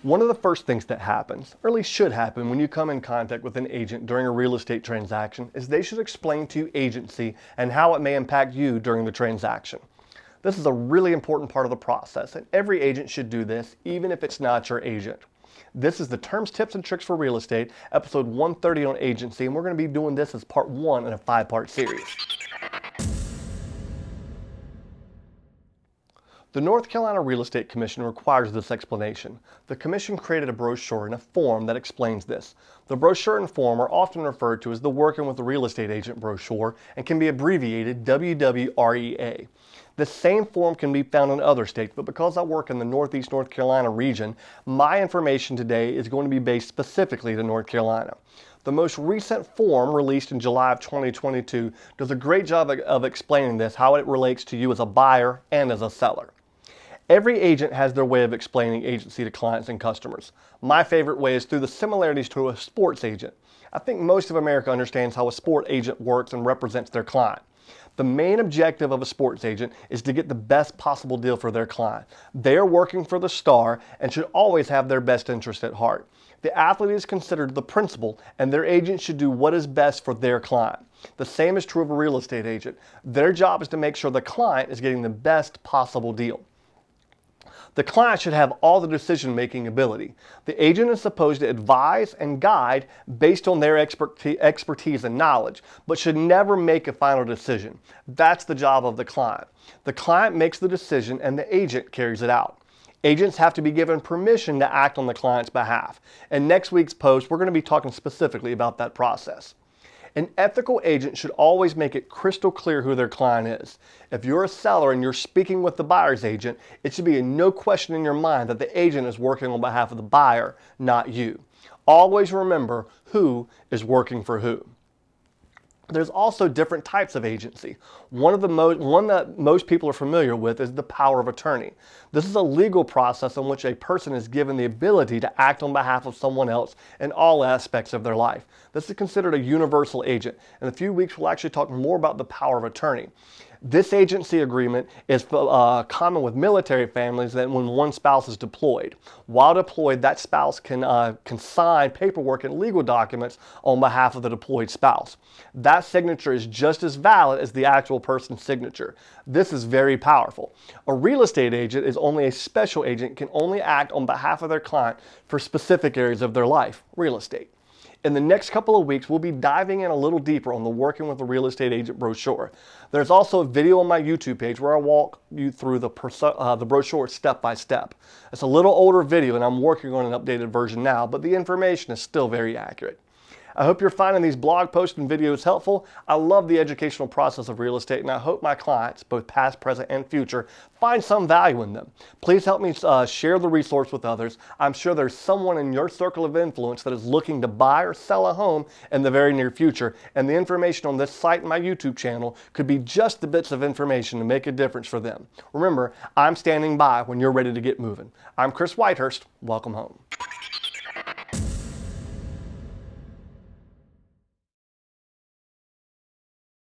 One of the first things that happens, or at least should happen, when you come in contact with an agent during a real estate transaction is they should explain to you agency and how it may impact you during the transaction. This is a really important part of the process, and every agent should do this, even if it's not your agent. This is the Terms, Tips, and Tricks for Real Estate, episode 130 on agency, and we're going to be doing this as part 1 in a 5-part series. The North Carolina Real Estate Commission requires this explanation. The Commission created a brochure and a form that explains this. The brochure and form are often referred to as the Working with a Real Estate Agent brochure and can be abbreviated WWREA. The same form can be found in other states, but because I work in the Northeast North Carolina region, my information today is going to be based specifically to North Carolina. The most recent form, released in July of 2022, does a great job of explaining this, how it relates to you as a buyer and as a seller. Every agent has their way of explaining agency to clients and customers. My favorite way is through the similarities to a sports agent. I think most of America understands how a sport agent works and represents their client. The main objective of a sports agent is to get the best possible deal for their client. They are working for the star and should always have their best interest at heart. The athlete is considered the principal, and their agent should do what is best for their client. The same is true of a real estate agent. Their job is to make sure the client is getting the best possible deal. The client should have all the decision-making ability. The agent is supposed to advise and guide based on their expertise and knowledge, but should never make a final decision. That's the job of the client. The client makes the decision and the agent carries it out. Agents have to be given permission to act on the client's behalf. In next week's post, we're going to be talking specifically about that process. An ethical agent should always make it crystal clear who their client is. If you're a seller and you're speaking with the buyer's agent, it should be no question in your mind that the agent is working on behalf of the buyer, not you. Always remember who is working for who. There's also different types of agency. One that most people are familiar with is the power of attorney. This is a legal process in which a person is given the ability to act on behalf of someone else in all aspects of their life. This is considered a universal agent. In a few weeks, we'll actually talk more about the power of attorney. This agency agreement is common with military families that when one spouse is deployed. While deployed, that spouse can sign paperwork and legal documents on behalf of the deployed spouse. That signature is just as valid as the actual person's signature. This is very powerful. A real estate agent is only a special agent, can only act on behalf of their client for specific areas of their life, real estate. In the next couple of weeks, we'll be diving in a little deeper on the Working with a Real Estate Agent brochure. There's also a video on my YouTube page where I walk you through the brochure step by step. It's a little older video and I'm working on an updated version now, but the information is still very accurate. I hope you're finding these blog posts and videos helpful. I love the educational process of real estate, and I hope my clients, both past, present, and future, find some value in them. Please help me share the resource with others. I'm sure there's someone in your circle of influence that is looking to buy or sell a home in the very near future, and the information on this site and my YouTube channel could be just the bits of information to make a difference for them. Remember, I'm standing by when you're ready to get moving. I'm Chris Whitehurst. Welcome home.